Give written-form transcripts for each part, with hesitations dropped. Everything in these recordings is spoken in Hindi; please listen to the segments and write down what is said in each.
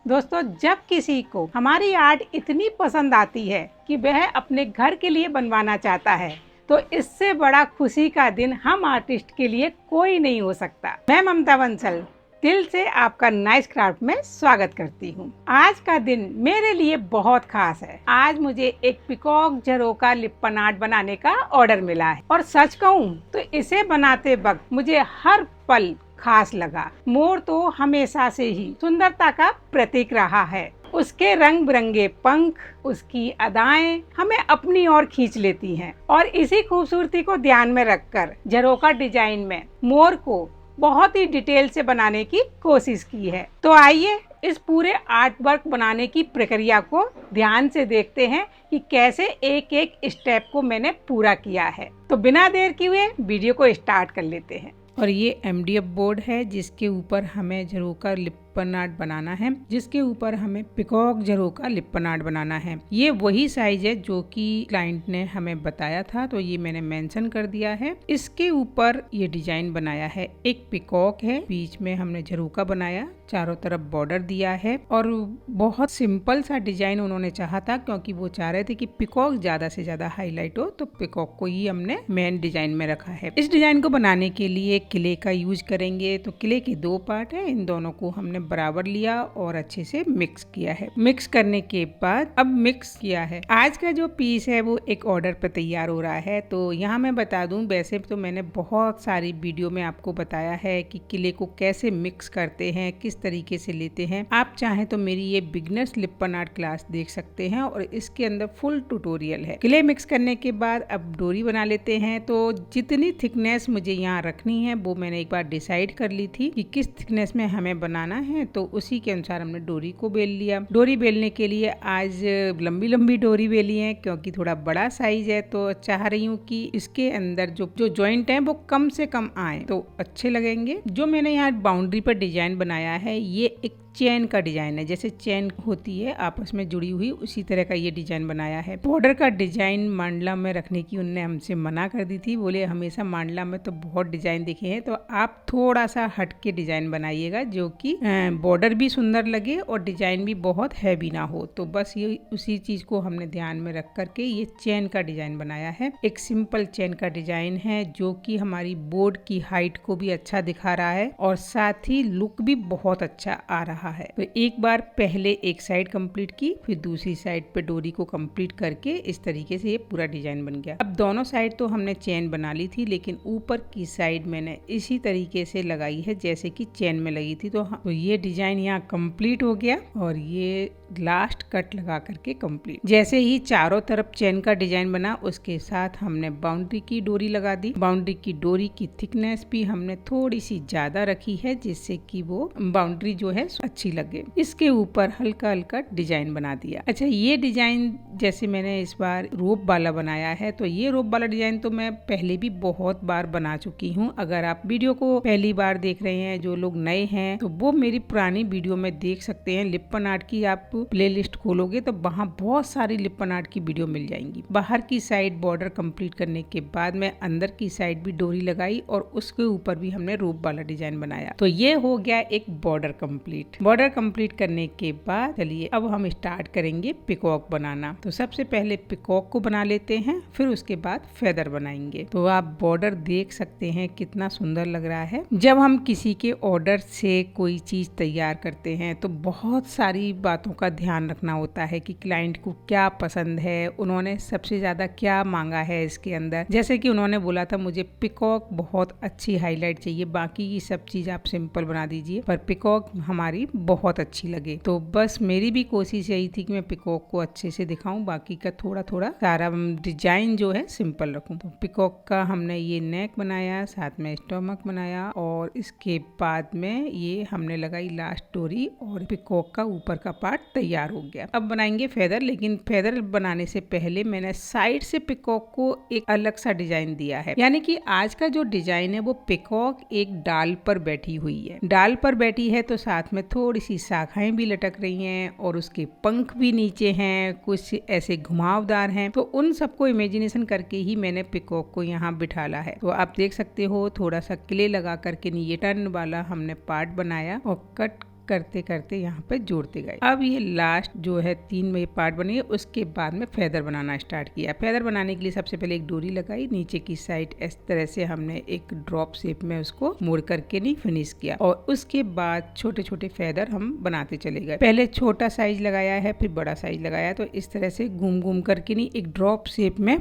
दोस्तों, जब किसी को हमारी आर्ट इतनी पसंद आती है कि वह अपने घर के लिए बनवाना चाहता है, तो इससे बड़ा खुशी का दिन हम आर्टिस्ट के लिए कोई नहीं हो सकता। मैं ममता बंसल दिल से आपका नाइस क्राफ्ट में स्वागत करती हूँ। आज का दिन मेरे लिए बहुत खास है। आज मुझे एक पिकॉक झरोका लिप्पन आर्ट बनाने का ऑर्डर मिला है और सच कहूँ तो इसे बनाते वक्त मुझे हर पल खास लगा। मोर तो हमेशा से ही सुंदरता का प्रतीक रहा है। उसके रंग बिरंगे पंख, उसकी अदाएं हमें अपनी ओर खींच लेती हैं और इसी खूबसूरती को ध्यान में रखकर झरोका डिजाइन में मोर को बहुत ही डिटेल से बनाने की कोशिश की है। तो आइए इस पूरे आर्ट वर्क बनाने की प्रक्रिया को ध्यान से देखते हैं कि कैसे एक एक स्टेप को मैंने पूरा किया है। तो बिना देर किए वीडियो को स्टार्ट कर लेते हैं। और ये MDF बोर्ड है जिसके ऊपर हमें झरोका लिप्पन आर्ट बनाना है, जिसके ऊपर हमें पिकॉक झरोका लिप्पन आर्ट बनाना है। ये वही साइज है जो कि क्लाइंट ने हमें बताया था, तो ये मैंने मेंशन कर दिया है। इसके ऊपर ये डिजाइन बनाया है, एक पिकॉक है, बीच में हमने झरोका बनाया, चारों तरफ बॉर्डर दिया है और बहुत सिंपल सा डिजाइन उन्होंने चाहा था क्योंकि वो चाह रहे थे कि पिकॉक ज्यादा से ज्यादा हाईलाइट हो, तो पिकॉक को ही हमने मेन डिजाइन में रखा है। इस डिजाइन को बनाने के लिए क्ले का यूज करेंगे। तो क्ले के दो पार्ट है, इन दोनों को हमने बराबर लिया और अच्छे से मिक्स किया है। मिक्स करने के बाद अब मिक्स किया है। आज का जो पीस है वो एक ऑर्डर पे तैयार हो रहा है। तो यहाँ मैं बता दूं, वैसे तो मैंने बहुत सारी वीडियो में आपको बताया है कि क्ले को कैसे मिक्स करते हैं, किस तरीके से लेते हैं। आप चाहें तो मेरी ये बिगनर्स लिप्पन आर्ट क्लास देख सकते हैं और इसके अंदर फुल ट्यूटोरियल है। क्ले मिक्स करने के बाद अब डोरी बना लेते हैं। तो जितनी थिकनेस मुझे यहाँ रखनी है वो मैंने एक बार डिसाइड कर ली थी कि किस थिकनेस में हमें बनाना है, तो उसी के अनुसार हमने डोरी को बेल लिया। डोरी बेलने के लिए आज लंबी लंबी डोरी बेली है क्योंकि थोड़ा बड़ा साइज है, तो चाह रही हूँ कि इसके अंदर जो जॉइंट है वो कम से कम आए तो अच्छे लगेंगे। जो मैंने यहाँ बाउंड्री पर डिजाइन बनाया है ये एक चेन का डिजाइन है, जैसे चेन होती है आपस में जुड़ी हुई, उसी तरह का ये डिजाइन बनाया है। बॉर्डर का डिजाइन मांडला में रखने की उनने हमसे मना कर दी थी, बोले हमेशा मांडला में तो बहुत डिजाइन देखे हैं, तो आप थोड़ा सा हट के डिजाइन बनाइएगा जो कि बॉर्डर भी सुंदर लगे और डिजाइन भी बहुत हैवी ना हो। तो बस ये उसी चीज को हमने ध्यान में रख करके ये चेन का डिजाइन बनाया है। एक सिंपल चेन का डिजाइन है जो कि हमारी बोर्ड की हाइट को भी अच्छा दिखा रहा है और साथ ही लुक भी बहुत अच्छा आ रहा है। तो एक बार पहले एक साइड कंप्लीट की, फिर दूसरी साइड पे डोरी को कंप्लीट करके इस तरीके से ये पूरा डिजाइन बन गया। अब दोनों साइड तो हमने चेन बना ली थी, लेकिन ऊपर की साइड मैंने इसी तरीके से लगाई है जैसे कि चेन में लगी थी। तो ये डिजाइन यहाँ कंप्लीट हो गया और ये लास्ट कट लगा करके कंप्लीट। जैसे ही चारों तरफ चेन का डिजाइन बना, उसके साथ हमने बाउंड्री की डोरी लगा दी। बाउंड्री की डोरी की थिकनेस भी हमने थोड़ी सी ज्यादा रखी है जिससे कि वो बाउंड्री जो है अच्छी लगे। इसके ऊपर हल्का हल्का डिजाइन बना दिया। अच्छा, ये डिजाइन जैसे मैंने इस बार रोप वाला बनाया है, तो ये रोप वाला डिजाइन तो मैं पहले भी बहुत बार बना चुकी हूँ। अगर आप वीडियो को पहली बार देख रहे हैं, जो लोग नए हैं, तो वो मेरी पुरानी वीडियो में देख सकते हैं। लिप्पन आर्ट की आप प्लेलिस्ट खोलोगे तो वहाँ बहुत सारी लिप्पन आर्ट की वीडियो मिल जाएंगी। बाहर की साइड बॉर्डर कंप्लीट करने के बाद में अंदर की साइड भी डोरी लगाई और उसके ऊपर भी हमने रोप वाला डिजाइन बनाया। तो ये हो गया एक बॉर्डर कंप्लीट। बॉर्डर कंप्लीट करने के बाद चलिए अब हम स्टार्ट करेंगे पिकॉक बनाना। तो सबसे पहले पिकॉक को बना लेते हैं, फिर उसके बाद फेदर बनाएंगे। तो आप बॉर्डर देख सकते हैं कितना सुंदर लग रहा है। जब हम किसी के ऑर्डर से कोई चीज तैयार करते हैं तो बहुत सारी बातों का ध्यान रखना होता है कि क्लाइंट को क्या पसंद है, उन्होंने सबसे ज्यादा क्या मांगा है इसके अंदर। जैसे कि उन्होंने बोला था मुझे पिकॉक बहुत अच्छी हाईलाइट चाहिए, बाकी की सब चीज आप सिंपल बना दीजिए, पर पिकॉक हमारी बहुत अच्छी लगे। तो बस मेरी भी कोशिश यही थी कि मैं पिकॉक को अच्छे से दिखाऊं, बाकी का थोड़ा थोड़ा सारा डिजाइन जो है सिंपल रखूं। तो पिकॉक का हमने ये नेक बनाया, साथ में स्टोमक बनाया और इसके बाद में ये हमने लगाई लास्ट डोरी और पिकॉक का ऊपर का पार्ट तैयार हो गया। अब बनाएंगे फेदर, लेकिन फेदर बनाने से पहले मैंने साइड से पिकॉक को एक अलग सा डिजाइन दिया है। यानी कि आज का जो डिजाइन है वो पिकॉक एक डाल पर बैठी हुई है। डाल पर बैठी है तो साथ में थोड़ी सी शाखाएं भी लटक रही हैं और उसके पंख भी नीचे हैं, कुछ ऐसे घुमावदार हैं। तो उन सबको इमेजिनेशन करके ही मैंने पिकॉक को यहाँ बिठाला है। तो आप देख सकते हो थोड़ा सा क्ले लगा करके नीचे टर्न वाला हमने पार्ट बनाया और कट करते करते यहाँ पे जोड़ते गए। अब ये लास्ट जो है 3 में पार्ट बनी है, उसके बाद में फेदर बनाना स्टार्ट किया। फेदर बनाने के लिए सबसे पहले एक डोरी लगाई, नीचे की साइड इस तरह से हमने एक ड्रॉप शेप में उसको मोड़ करके नहीं फिनिश किया, और उसके बाद छोटे छोटे फेदर हम बनाते चले गए। पहले छोटा साइज लगाया है, फिर बड़ा साइज लगाया, तो इस तरह से घूम घूम करके नहीं एक ड्रॉप शेप में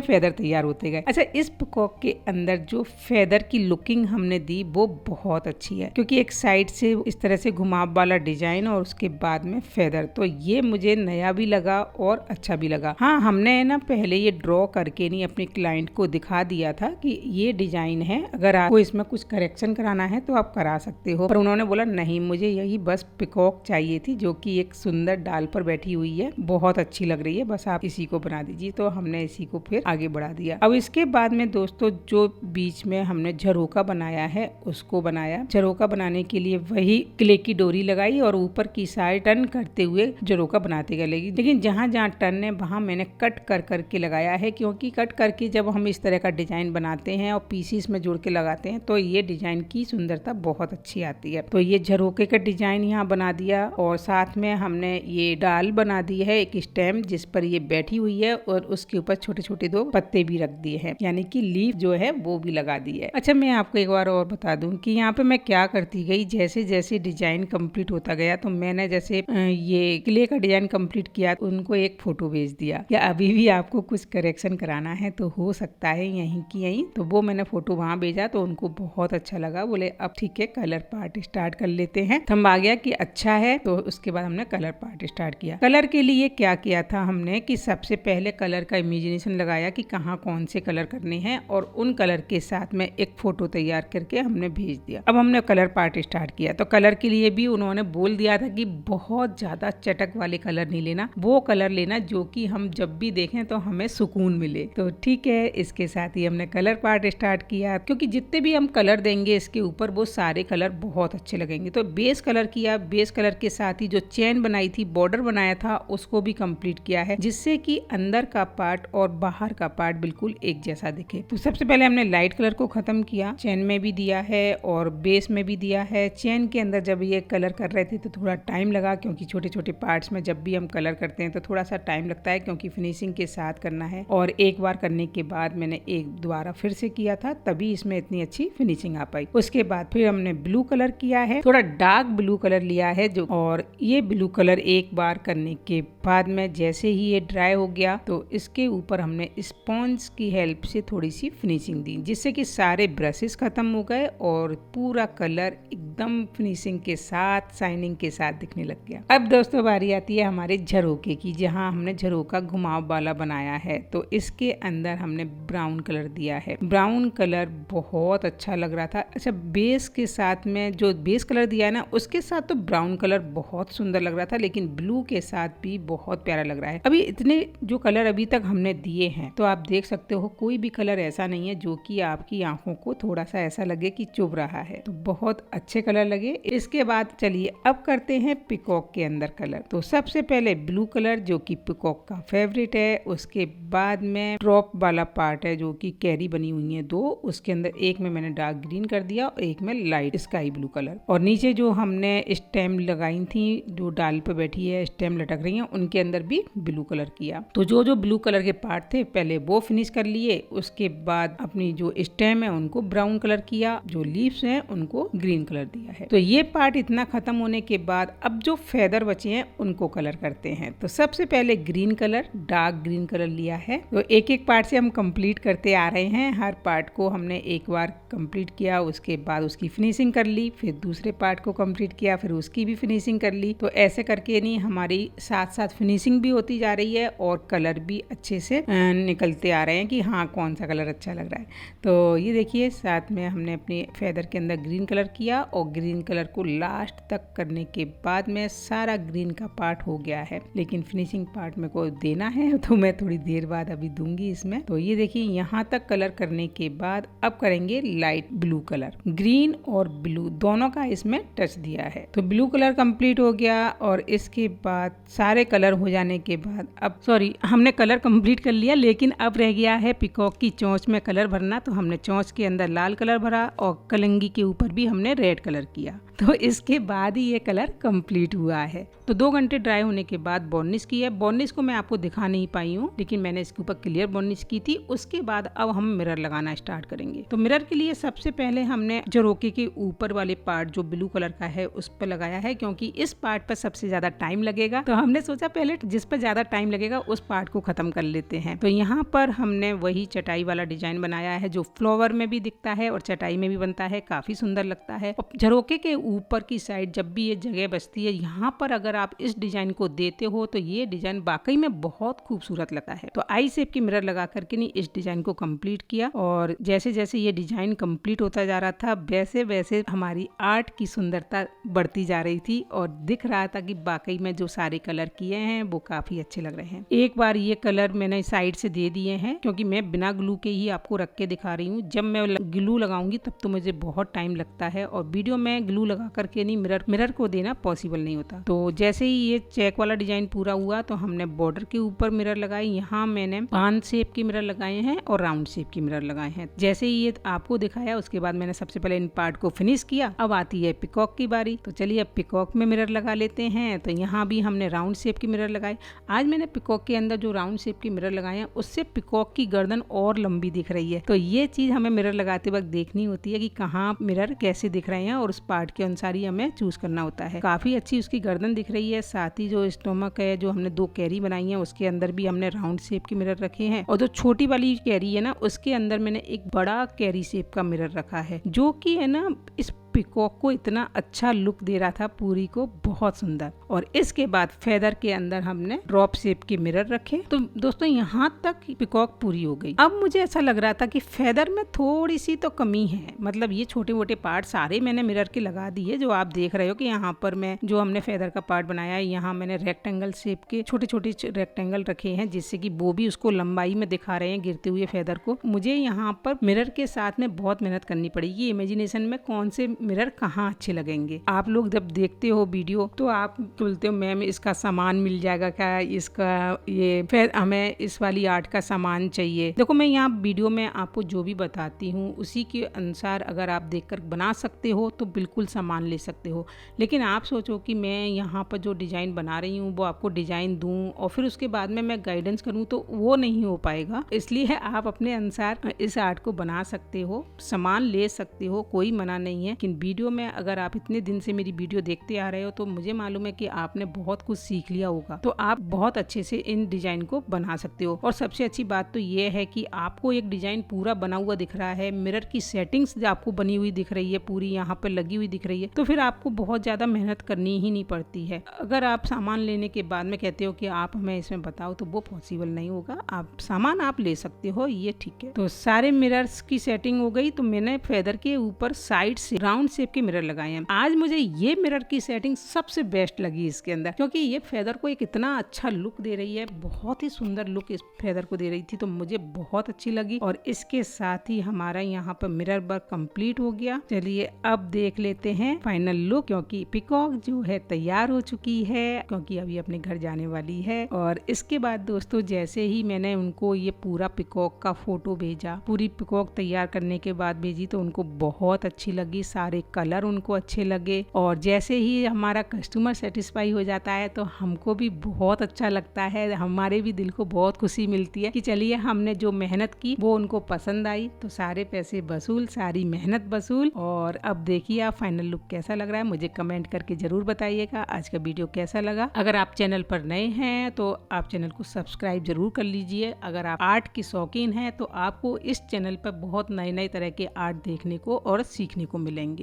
फेदर तैयार होते गए। अच्छा, इस पिकॉक के अंदर जो फेदर की लुकिंग हमने दी वो बहुत अच्छी है, क्योंकि एक साइड से इस तरह से घुमाव वाला डिजाइन और उसके बाद में फेदर, तो ये मुझे नया भी लगा और अच्छा भी लगा। हाँ, हमने ना पहले ये ड्रॉ करके नहीं अपने क्लाइंट को दिखा दिया था कि ये डिजाइन है, अगर आपको इसमें कुछ करेक्शन कराना है तो आप करा सकते हो, पर उन्होंने बोला नहीं, मुझे यही बस पिकॉक चाहिए थी जो कि एक सुंदर डाल पर बैठी हुई है, बहुत अच्छी लग रही है, बस आप इसी को बना दीजिए। तो हमने इसी को फिर आगे बढ़ा दिया। अब इसके बाद में दोस्तों जो बीच में हमने झरोका बनाया है उसको बनाया। झरोका बनाने के लिए वही क्ले की डोरी लगाई और ऊपर की साइड टर्न करते हुए झरोका बनाते गए, लेकिन जहाँ जहाँ टर्न है वहाँ मैंने कट कर करके लगाया है, क्योंकि कट करके जब हम इस तरह का डिजाइन बनाते हैं और पीसीस में जोड़ के लगाते हैं तो ये डिजाइन की सुंदरता बहुत अच्छी आती है। तो ये झरोके का डिजाइन यहाँ बना दिया, और साथ में हमने ये डाल बना दी है, एक स्टेम जिस पर ये बैठी हुई है, और उसके ऊपर छोटे छोटे 2 पत्ते भी रख दिए हैं, यानी कि लीफ जो है वो भी लगा दी है। अच्छा, मैं आपको एक बार और बता दूं कि यहाँ पे मैं क्या करती गई, जैसे जैसे डिजाइन कंप्लीट होता गया तो मैंने जैसे ये क्ले का डिजाइन कंप्लीट किया, उनको एक फोटो भेज दिया, या अभी भी आपको कुछ करेक्शन कराना है तो हो सकता है यहीं की यहीं, तो वो मैंने फोटो वहाँ भेजा, तो उनको बहुत अच्छा लगा, बोले अब ठीक है कलर पार्ट स्टार्ट कर लेते हैं। थंब आ गया कि अच्छा है, तो उसके बाद हमने कलर पार्ट स्टार्ट किया। कलर के लिए क्या किया था हमने कि सबसे पहले कलर का इमेजिनेशन लगाया कि कहाँ कौन से कलर करने हैं, और उन कलर के साथ में एक फोटो तैयार करके हमने भेज दिया। अब हमने कलर पार्ट स्टार्ट किया, तो कलर के लिए भी उन्होंने बोल दिया था कि बहुत ज्यादा चटक वाले कलर नहीं लेना, वो कलर लेना जो कि हम जब भी देखें तो हमें सुकून मिले। तो ठीक है, इसके साथ ही हमने कलर पार्ट स्टार्ट किया, क्योंकि जितने भी हम कलर देंगे इसके ऊपर वो सारे कलर बहुत अच्छे लगेंगे। तो बेस कलर किया, बेस कलर के साथ ही जो चेन बनाई थी, बॉर्डर बनाया था, उसको भी कंप्लीट किया है, जिससे कि अंदर का पार्ट और बाहर का पार्ट बिल्कुल एक जैसा दिखे। तो सबसे पहले हमने लाइट कलर को खत्म किया, चेन में भी दिया है और बेस में भी दिया है। चेन के अंदर जब ये कलर कर रहे थे तो थोड़ा टाइम लगा, क्योंकि छोटे छोटे पार्ट्स में जब भी हम कलर करते हैं तो थोड़ा सा टाइम लगता है, क्योंकि फिनिशिंग के साथ करना है, और एक बार करने के बाद मैंने एक दोबारा फिर से किया था, तभी इसमें इतनी अच्छी फिनिशिंग आ पाई। उसके बाद फिर हमने ब्लू कलर किया है, थोड़ा डार्क ब्लू कलर लिया है जो, और ये ब्लू कलर एक बार करने के बाद में जैसे ही ये ड्राई हो गया तो इसके ऊपर हमने स्पॉन्ज की हेल्प से थोड़ी सी फिनिशिंग दी, जिससे कि सारे ब्रशेस खत्म हो गए और पूरा कलर एकदम फिनिशिंग के साथ, शाइनिंग के साथ दिखने लग गया। अब दोस्तों बारी आती है हमारे झरोके की, जहाँ हमने झरोका घुमाव वाला बनाया है, तो इसके अंदर हमने ब्राउन कलर दिया है। ब्राउन कलर बहुत अच्छा लग रहा था। अच्छा, बेस के साथ में जो बेस कलर दिया है ना, उसके साथ तो ब्राउन कलर बहुत सुंदर लग रहा था, लेकिन ब्लू के साथ भी बहुत प्यारा लग रहा है। अभी इतने जो कलर अभी तक हमने दिए हैं, तो आप देख सकते हो कोई भी कलर ऐसा नहीं है जो कि आपकी आंखों को थोड़ा सा ऐसा लगे कि चुभ रहा है, तो बहुत अच्छे कलर लगे। इसके बाद चलिए अब करते हैं पिकॉक के अंदर कलर। तो सबसे पहले ब्लू कलर जो कि पिकॉक का फेवरेट है, उसके बाद में ड्रॉप वाला पार्ट है जो कि कैरी बनी हुई है 2, उसके अंदर एक में मैंने डार्क ग्रीन कर दिया और एक में लाइट स्काई ब्लू कलर, और नीचे जो हमने स्टेम लगाई थी, जो डाल पे बैठी है स्टेम लटक रही है, उनके अंदर भी ब्लू कलर किया। तो जो जो ब्लू कलर के पार्ट थे पहले वो फिनिश कर लिए, उसके बाद अपनी जो स्टेम है उनको ब्राउन कलर किया, जो लीव्स हैं उनको ग्रीन कलर दिया है। तो ये पार्ट इतना खत्म होने के बाद अब जो फेदर बचे हैं उनको कलर करते हैं। तो सबसे पहले green colour, dark green colour लिया है। तो एक एक पार्ट से हम कंप्लीट करते आ रहे हैं, हर पार्ट को हमने एक बार कंप्लीट किया, उसके बाद उसकी फिनिशिंग कर ली, फिर दूसरे पार्ट को कंप्लीट किया, फिर उसकी भी फिनिशिंग कर ली। तो ऐसे करके नहीं हमारी साथ साथ फिनिशिंग भी होती जा रही है और कलर भी अच्छे से निकलते आ रहे हैं कि हाँ कौन सा कलर अच्छा लग रहा है। तो ये देखिए साथ में हमने अपने फेदर के अंदर ग्रीन कलर किया और ग्रीन कलर को लास्ट तक करने के बाद में सारा ग्रीन का पार्ट हो गया है, लेकिन फिनिशिंग पार्ट में को देना है तो मैं थोड़ी देर बाद अभी दूंगी इसमें। तो ये देखिए यहाँ तक कलर करने के बाद अब करेंगे लाइट ब्लू कलर, ग्रीन और ब्लू दोनों का इसमें टच दिया है। तो ब्लू कलर कंप्लीट हो गया और इसके बाद सारे कलर हो जाने के बाद अब हमने कलर कंप्लीट कर लिया, लेकिन अब रह गया है पिकॉक की चोंच में कलर भरना। तो हमने चोंच के अंदर लाल कलर भरा और कलंगी के ऊपर भी हमने रेड कलर किया। तो इसके बाद ही ये कलर कंप्लीट हुआ है। तो 2 घंटे ड्राई होने के बाद बॉर्निश की है। बॉर्निश को मैं आपको दिखा नहीं पाई हूँ, लेकिन मैंने इसके ऊपर क्लियर बॉर्निश की थी। उसके बाद अब हम मिरर लगाना स्टार्ट करेंगे। तो मिरर के लिए सबसे पहले हमने झरोके के ऊपर वाले पार्ट जो ब्लू कलर का है उस पर लगाया है, क्योंकि इस पार्ट पर सबसे ज्यादा टाइम लगेगा। तो हमने सोचा पहले जिस पर ज्यादा टाइम लगेगा उस पार्ट को खत्म कर लेते हैं। तो यहाँ पर हमने वही चटाई वाला डिजाइन बनाया है जो फ्लावर में भी दिखता है और चटाई में भी बनता है, काफी सुंदर लगता है। और झरोके के ऊपर की साइड जब भी ये जगह बचती है, यहाँ पर अगर आप इस डिजाइन को देते हो तो ये डिजाइन वाकई में बहुत खूबसूरत लगता है। तो आई शेप की मिरर लगा करके नहीं इस डिजाइन को कंप्लीट किया, और जैसे जैसे ये डिजाइन कंप्लीट होता जा रहा था वैसे वैसे हमारी आर्ट की सुंदरता बढ़ती जा रही थी और दिख रहा था कि वाकई में जो सारे कलर किए हैं वो काफी अच्छे लग रहे हैं। एक बार ये कलर मैंने साइड से दे दिए हैं, क्योंकि मैं बिना ग्लू के ही आपको रख के दिखा रही हूँ। जब मैं ग्लू लगाऊंगी तब तो मुझे बहुत टाइम लगता है, और वीडियो में ग्लू लगा करके नहीं मिरर को देना पॉसिबल नहीं होता। तो जैसे ही ये चेक वाला डिजाइन पूरा हुआ तो हमने बॉर्डर के ऊपर मिरर लगाई। यहाँ मैंने पान शेप के मिरर लगाए हैं और राउंड शेप के मिरर लगाए हैं। जैसे ही ये आपको दिखाया उसके बाद मैंने सबसे पहले इन पार्ट को फिनिश किया। अब आती है पिकॉक की बारी। तो चलिए अब पिकॉक में मिरर लगा लेते हैं। तो यहाँ भी हमने राउंड शेप की मिरर लगाई। आज मैंने पिकॉक के अंदर जो राउंड शेप की मिरर लगाए हैं उससे पिकॉक की गर्दन और लंबी दिख रही है। तो ये चीज हमें मिरर लगाते वक्त देखनी होती है कि कहाँ मिरर कैसे दिख रहे हैं, और उस पार्ट के अनुसार ही हमें चूज करना होता है। काफी अच्छी उसकी गर्दन दिख रही है। साथ ही जो स्टोमक है, जो हमने 2 कैरी बनाई है उसके अंदर भी हमने राउंड शेप की मिरर रखे हैं, और जो छोटी वाली कैरी है ना उसके अंदर मैंने एक बड़ा कैरी शेप का मिरर रखा है, जो कि है ना इस पिकॉक को इतना अच्छा लुक दे रहा था, पूरी को बहुत सुंदर। और इसके बाद फेदर के अंदर हमने ड्रॉप शेप के मिरर रखे। तो दोस्तों यहाँ तक पिकॉक पूरी हो गई। अब मुझे ऐसा लग रहा था कि फेदर में थोड़ी सी तो कमी है, मतलब ये छोटे मोटे पार्ट सारे मैंने मिरर के लगा दिए, जो आप देख रहे हो कि यहाँ पर मैं जो हमने फेदर का पार्ट बनाया है, यहाँ मैंने रेक्टेंगल शेप के छोटे छोटे रेक्टेंगल रखे हैं, जिससे कि वो भी उसको लंबाई में दिखा रहे हैं गिरते हुए फेदर को। मुझे यहाँ पर मिरर के साथ में बहुत मेहनत करनी पड़ेगी इमेजिनेशन में कौन से मिरर कहाँ अच्छे लगेंगे। आप लोग जब देखते हो वीडियो तो आप बोलते हो मैम इसका सामान मिल जाएगा क्या, इसका ये फिर हमें इस वाली आर्ट का सामान चाहिए। देखो मैं यहाँ वीडियो में आपको जो भी बताती हूँ उसी के अनुसार अगर आप देखकर बना सकते हो तो बिल्कुल सामान ले सकते हो, लेकिन आप सोचो कि मैं यहाँ पर जो डिजाइन बना रही हूँ वो आपको डिजाइन दूँ और फिर उसके बाद में मैं गाइडेंस करूँ तो वो नहीं हो पाएगा। इसलिए आप अपने अनुसार इस आर्ट को बना सकते हो, सामान ले सकते हो, कोई मना नहीं है। लेकिन वीडियो में अगर आप इतने दिन से मेरी वीडियो देखते आ रहे हो तो मुझे मालूम है कि आपने बहुत कुछ सीख लिया होगा, तो आप बहुत अच्छे से इन डिजाइन को बना सकते हो। और सबसे अच्छी बात तो ये है कि आपको एक डिजाइन पूरा बना हुआ दिख रहा है, मिरर की सेटिंग्स आपको बनी हुई दिख रही है, पूरी यहाँ पर लगी हुई दिख रही है, तो फिर आपको बहुत ज्यादा मेहनत करनी ही नहीं पड़ती है। अगर आप सामान लेने के बाद में कहते हो कि आप हमें इसमें बताओ तो वो पॉसिबल नहीं होगा। आप सामान आप ले सकते हो, ये ठीक है। तो सारे मिरर्स की सेटिंग हो गई, तो मैंने फेदर के ऊपर साइड से राउंड शेप के मिरर लगाए हैं। आज मुझे ये मिरर की सेटिंग सबसे बेस्ट लगी इसके अंदर, क्योंकि ये फेदर को एक इतना अच्छा लुक दे रही है, बहुत ही सुंदर लुक इस फेदर को दे रही थी, तो मुझे बहुत अच्छी लगी। और इसके साथ ही हमारा यहाँ पर मिरर वर्क कंप्लीट हो गया। चलिए अब देख लेते हैं फाइनल लुक, क्योंकि पिकॉक जो है तैयार हो चुकी है, क्योंकि अभी अपने घर जाने वाली है। और इसके बाद दोस्तों जैसे ही मैंने उनको ये पूरा पिकॉक का फोटो भेजा, पूरी पिकॉक तैयार करने के बाद भेजी, तो उनको बहुत अच्छी लगी, सारे कलर उनको अच्छे लगे। और जैसे ही हमारा कस्टमर सेटिस्फाई हो जाता है तो हमको भी बहुत अच्छा लगता है, हमारे भी दिल को बहुत खुशी मिलती है कि चलिए हमने जो मेहनत की वो उनको पसंद आई, तो सारे पैसे वसूल, सारी मेहनत वसूल। और अब देखिए आप फाइनल लुक कैसा लग रहा है, मुझे कमेंट करके जरूर बताइएगा आज का वीडियो कैसा लगा। अगर आप चैनल पर नए हैं तो आप चैनल को सब्सक्राइब जरूर कर लीजिए। अगर आप आर्ट की शौकीन हैं तो आपको इस चैनल पर बहुत नए नए तरह के आर्ट देखने को और सीखने को मिलेंगे।